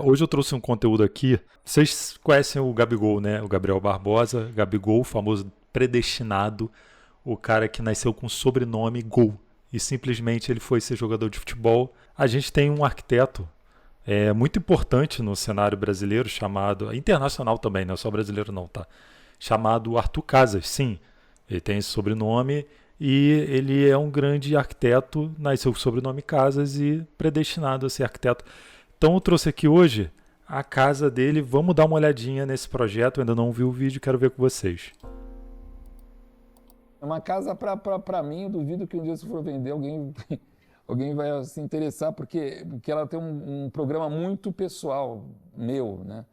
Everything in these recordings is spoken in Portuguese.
Hoje eu trouxe um conteúdo aqui. Vocês conhecem o Gabigol, né? O Gabriel Barbosa. Gabigol, famoso predestinado. O cara que nasceu com o sobrenome Gol. E simplesmente ele foi ser jogador de futebol. A gente tem um arquiteto muito importante no cenário brasileiro, chamado. Internacional também, não é só brasileiro, não, tá? Chamado Arthur Casas, sim. Ele tem esse sobrenome e ele é um grande arquiteto, nasceu com o sobrenome Casas e predestinado a ser arquiteto. Então eu trouxe aqui hoje a casa dele. Vamos dar uma olhadinha nesse projeto. Eu ainda não vi o vídeo, quero ver com vocês. É uma casa para mim, eu duvido que um dia se for vender alguém vai se interessar, porque ela tem um programa muito pessoal, meu, né?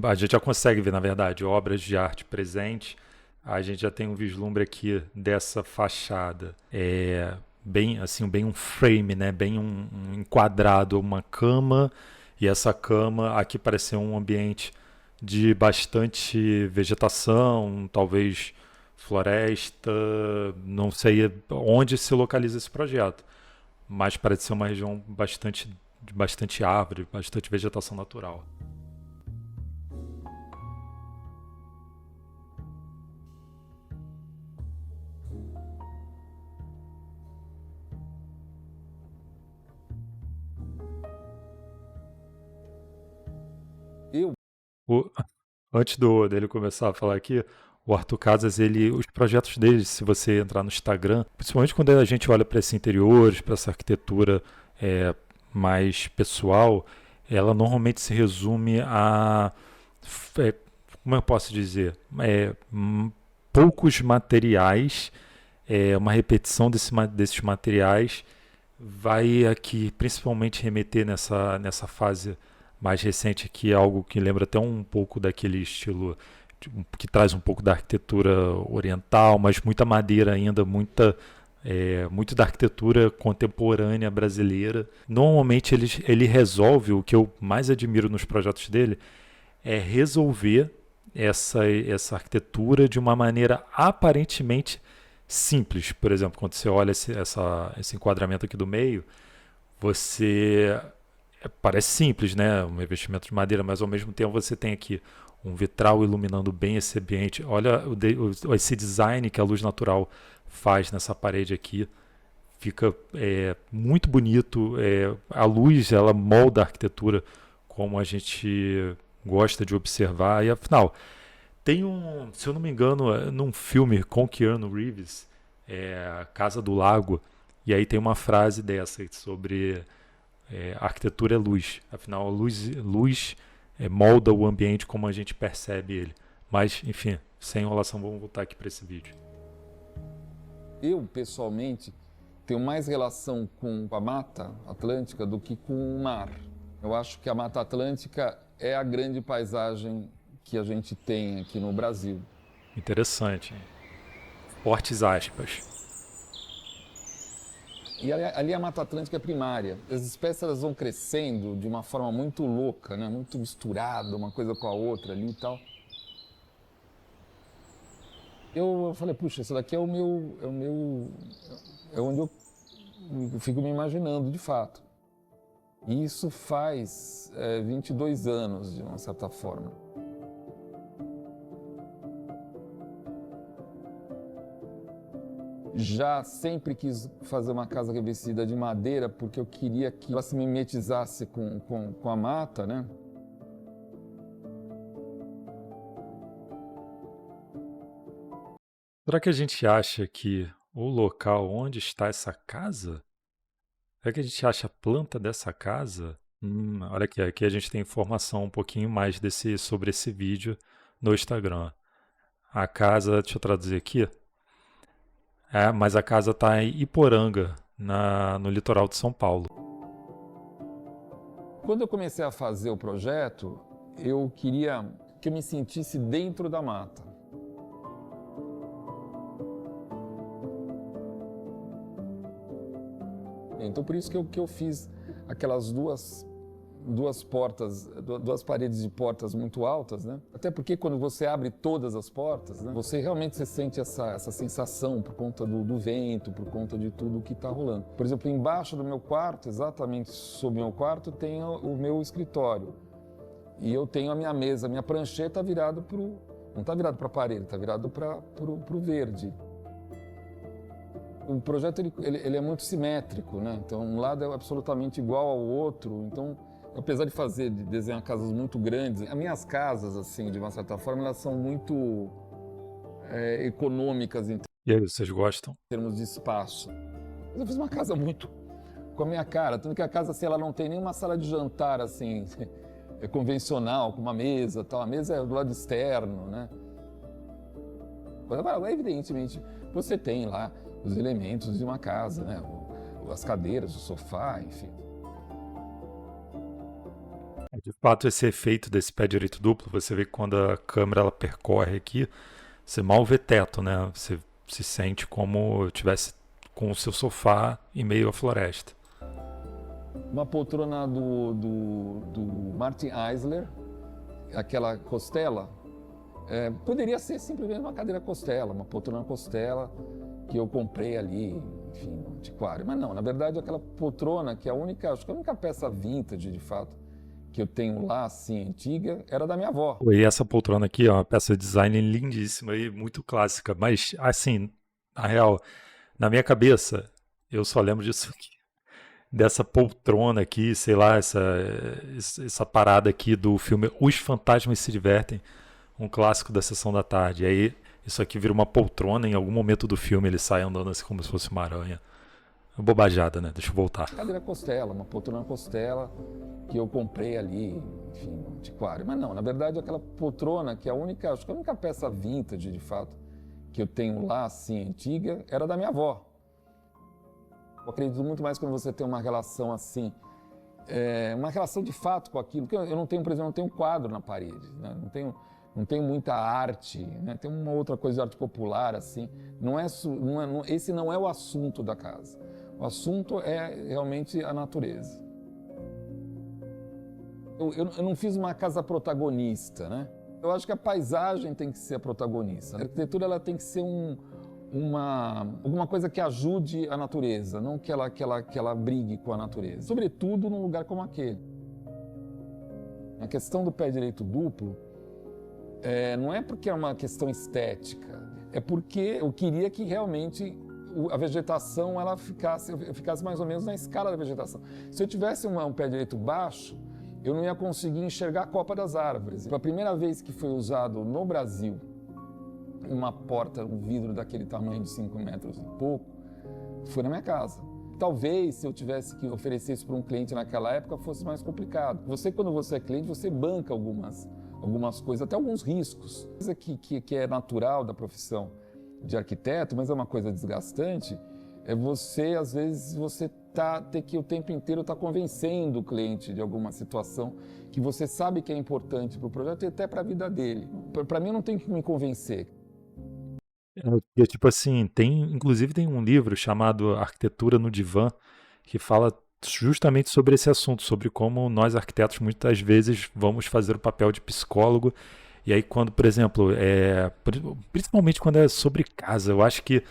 A gente já consegue ver, na verdade, obras de arte presente. A gente já tem um vislumbre aqui dessa fachada. Bem assim, bem um frame, né? Bem um enquadrado, uma cama. E essa cama aqui parece ser um ambiente de bastante vegetação, talvez floresta. Não sei onde se localiza esse projeto, mas parece ser uma região de bastante árvore, bastante vegetação natural. Eu, O, Antes dele começar a falar aqui, o Arthur Casas, os projetos dele, se você entrar no Instagram, principalmente quando a gente olha para esses interiores, para essa arquitetura é, mais pessoal, ela normalmente se resume a, é, como eu posso dizer, poucos materiais, uma repetição desses materiais vai aqui principalmente remeter nessa fase mais recente aqui, algo que lembra até um pouco daquele estilo que traz um pouco da arquitetura oriental, mas muita madeira ainda, muito da arquitetura contemporânea brasileira. Normalmente ele resolve, o que eu mais admiro nos projetos dele, é resolver essa arquitetura de uma maneira aparentemente simples. Por exemplo, quando você olha esse enquadramento aqui do meio, você parece simples, né? Um revestimento de madeira, mas ao mesmo tempo você tem aqui um vitral iluminando bem esse ambiente. Olha esse design que a luz natural faz nessa parede aqui. Fica muito bonito. A luz ela molda a arquitetura como a gente gosta de observar. E afinal, se eu não me engano, num filme com Keanu Reeves, Casa do Lago, e aí tem uma frase dessa sobre a arquitetura é luz. Afinal, a luz molda o ambiente como a gente percebe ele. Mas, enfim, sem enrolação, vamos voltar aqui para esse vídeo. eu, pessoalmente, tenho mais relação com a Mata Atlântica do que com o mar. Eu acho que a Mata Atlântica é a grande paisagem que a gente tem aqui no Brasil. Interessante. Hein? Fortes aspas. E ali a Mata Atlântica é primária. As espécies elas vão crescendo de uma forma muito louca, né? Muito misturada, uma coisa com a outra ali e tal. Eu falei, puxa, esse daqui é onde eu fico me imaginando de fato. E isso faz 22 anos, de uma certa forma. Já sempre quis fazer uma casa revestida de madeira, porque eu queria que ela se mimetizasse com a mata, né? Será que a gente acha que o local onde está essa casa? Será que a gente acha a planta dessa casa? Olha aqui a gente tem informação um pouquinho mais sobre esse vídeo no Instagram. A casa, deixa eu traduzir aqui. Mas a casa está em Iporanga, no litoral de São Paulo. Quando eu comecei a fazer o projeto, eu queria que eu me sentisse dentro da mata. Então por isso que eu fiz aquelas duas duas portas, duas paredes de portas muito altas, né? Até porque quando você abre todas as portas, né, você realmente sente essa sensação por conta do vento, por conta de tudo que está rolando. Por exemplo, embaixo do meu quarto, exatamente sob o meu quarto, tem o meu escritório. E eu tenho a minha mesa, a minha prancheta virada não está virado para a parede, está virado para o verde. O projeto ele é muito simétrico, né? Então um lado é absolutamente igual ao outro. Então, apesar de desenhar casas muito grandes, as minhas casas, assim, de uma certa forma, elas são muito econômicas em E aí, vocês gostam? termos de espaço. Mas eu fiz uma casa muito com a minha cara, tanto que a casa, assim, ela não tem nenhuma sala de jantar, assim, convencional, com uma mesa, tal. A mesa é do lado externo, né? Agora, evidentemente, você tem lá os elementos de uma casa, né? As cadeiras, o sofá, enfim. De fato, esse efeito desse pé direito duplo, você vê que quando a câmera ela percorre aqui, você mal vê teto, né? Você se sente como tivesse com o seu sofá em meio à floresta. Uma poltrona do Martin Eisler, aquela costela, poderia ser simplesmente uma cadeira costela, uma poltrona costela que eu comprei ali, enfim, no antiquário. Mas não, na verdade aquela poltrona que acho que a única peça vintage, de fato, que eu tenho lá, assim, antiga, era da minha avó. E essa poltrona aqui é uma peça de design lindíssima e muito clássica, mas assim, na real, na minha cabeça, eu só lembro disso aqui. Dessa poltrona aqui, sei lá, essa parada aqui do filme Os Fantasmas Se Divertem, um clássico da Sessão da Tarde. E aí, isso aqui vira uma poltrona, em algum momento do filme ele sai andando assim como se fosse uma aranha. Uma bobajada, né? Deixa eu voltar. Cadeira costela, uma poltrona costela que eu comprei ali, enfim, no antiquário. Mas não, na verdade aquela poltrona que acho que a única peça vintage, de fato, que eu tenho lá, assim, antiga, era da minha avó. Eu acredito muito mais quando você tem uma relação assim, uma relação de fato com aquilo. Porque eu não tenho, por exemplo, não tenho quadro na parede, né? Não tenho muita arte, né? Tem uma outra coisa de arte popular, assim. Esse não é o assunto da casa. O assunto é realmente a natureza. Eu não fiz uma casa protagonista, né? Eu acho que a paisagem tem que ser a protagonista. A arquitetura ela tem que ser alguma coisa que ajude a natureza, não que ela brigue com a natureza. Sobretudo num lugar como aquele. A questão do pé direito duplo não é porque é uma questão estética, é porque eu queria que realmente a vegetação ela ficasse mais ou menos na escala da vegetação. Se eu tivesse um pé direito baixo, eu não ia conseguir enxergar a copa das árvores. A primeira vez que foi usado no Brasil uma porta, um vidro daquele tamanho de 5 metros e pouco, foi na minha casa. Talvez, se eu tivesse que oferecer isso para um cliente naquela época, fosse mais complicado. Quando você é cliente, você banca algumas coisas, até alguns riscos. Coisa que é natural da profissão de arquiteto, mas é uma coisa desgastante, às vezes, ter que o tempo inteiro estar convencendo o cliente de alguma situação que você sabe que é importante para o projeto e até para a vida dele. Para mim, eu não tenho que me convencer. Tipo assim, inclusive tem um livro chamado Arquitetura no Divã, que fala justamente sobre esse assunto, sobre como nós arquitetos muitas vezes vamos fazer o papel de psicólogo. E aí quando, por exemplo, principalmente quando é sobre casa, eu acho que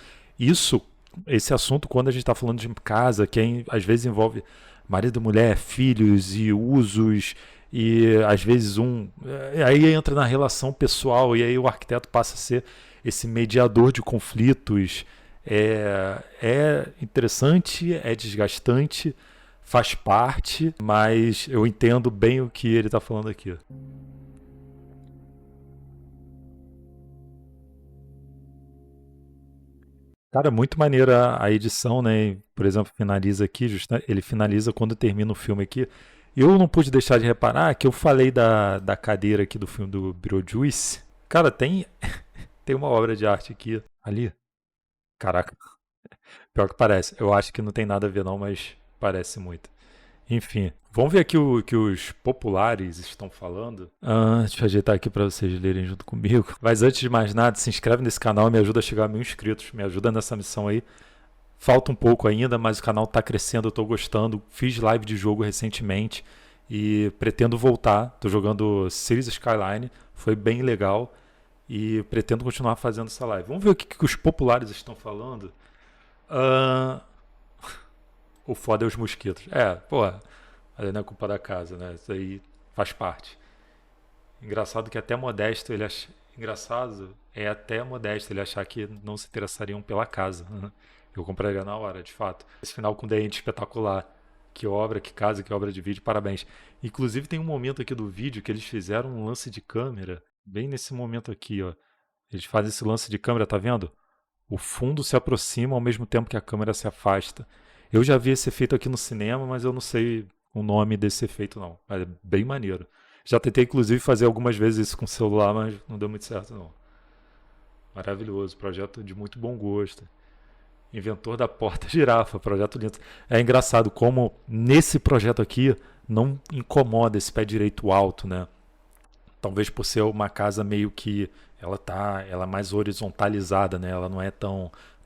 esse assunto, quando a gente está falando de casa, que às vezes envolve marido, mulher, filhos e usos, e às vezes aí entra na relação pessoal, e aí o arquiteto passa a ser esse mediador de conflitos. É interessante, é desgastante, faz parte, mas eu entendo bem o que ele está falando aqui. Cara, muito maneira a edição, né? Por exemplo, finaliza aqui, ele finaliza quando termina o filme aqui. Eu não pude deixar de reparar que eu falei da cadeira aqui do filme do Beetlejuice. Cara, tem uma obra de arte aqui, ali. Caraca, pior que parece. Eu acho que não tem nada a ver não, mas parece muito. Enfim, vamos ver aqui o que os populares estão falando. Deixa eu ajeitar aqui para vocês lerem junto comigo. Mas antes de mais nada, se inscreve nesse canal e me ajuda a chegar a 1000 inscritos. Me ajuda nessa missão aí. Falta um pouco ainda, mas o canal está crescendo, eu estou gostando. Fiz live de jogo recentemente e pretendo voltar. Tô jogando Cities Skyline, foi bem legal e pretendo continuar fazendo essa live. Vamos ver o que os populares estão falando. Ah, o foda é os mosquitos. Pô, aí não é culpa da casa, né? Isso aí faz parte. Engraçado que até Modesto ele ach... Engraçado é até Modesto ele achar que não se interessariam pela casa. Né? Eu compraria na hora, de fato. Esse final com dente espetacular. Que obra, que casa, que obra de vídeo, parabéns. Inclusive tem um momento aqui do vídeo que eles fizeram um lance de câmera, bem nesse momento aqui, ó. Eles fazem esse lance de câmera, tá vendo? O fundo se aproxima ao mesmo tempo que a câmera se afasta. Eu já vi esse efeito aqui no cinema, mas eu não sei o nome desse efeito não. Mas é bem maneiro. Já tentei inclusive fazer algumas vezes isso com o celular, mas não deu muito certo não. Maravilhoso, projeto de muito bom gosto. Inventor da porta girafa, projeto lindo. É engraçado como nesse projeto aqui não incomoda esse pé direito alto, né? Talvez por ser uma casa meio que ela é mais horizontalizada, né? Ela não é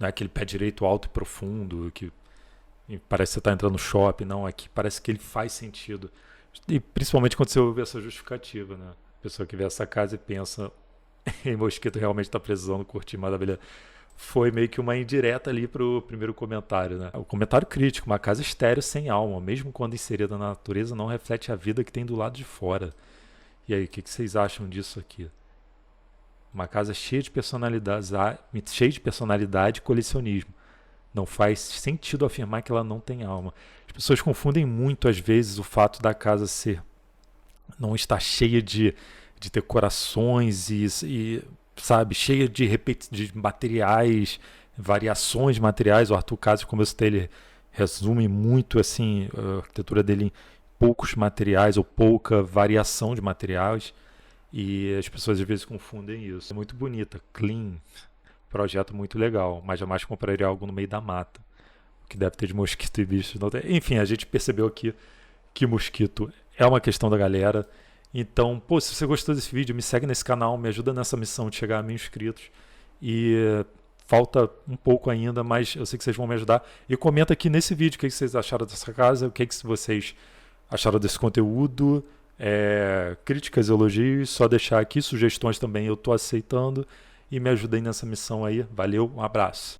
aquele pé direito alto e profundo que parece que você está entrando no shopping, não, aqui parece que ele faz sentido. E principalmente quando você ouve essa justificativa, né? A pessoa que vê essa casa e pensa em mosquito realmente está precisando curtir maravilha. Foi meio que uma indireta ali pro primeiro comentário, né? O comentário crítico, uma casa estéril sem alma, mesmo quando inserida na natureza, não reflete a vida que tem do lado de fora. E aí, o que vocês acham disso aqui? Uma casa cheia de personalidade e colecionismo. Não faz sentido afirmar que ela não tem alma. As pessoas confundem muito, às vezes, o fato da casa não estar cheia de decorações e sabe, cheia de materiais, variações de materiais. O Arthur Casas, como eu citei, ele resume muito assim, a arquitetura dele em poucos materiais ou pouca variação de materiais. E as pessoas às vezes confundem isso. É muito bonita, clean, projeto muito legal, mas jamais compraria algo no meio da mata. O que deve ter de mosquito e bicho. Não tem. Enfim, a gente percebeu aqui que mosquito é uma questão da galera. Então, pô, se você gostou desse vídeo, me segue nesse canal, me ajuda nessa missão de chegar a 1000 inscritos. E falta um pouco ainda, mas eu sei que vocês vão me ajudar. E comenta aqui nesse vídeo o que vocês acharam dessa casa, o que vocês acharam desse conteúdo, críticas, elogios, só deixar aqui, sugestões também eu estou aceitando. E me ajudem nessa missão aí. Valeu, um abraço.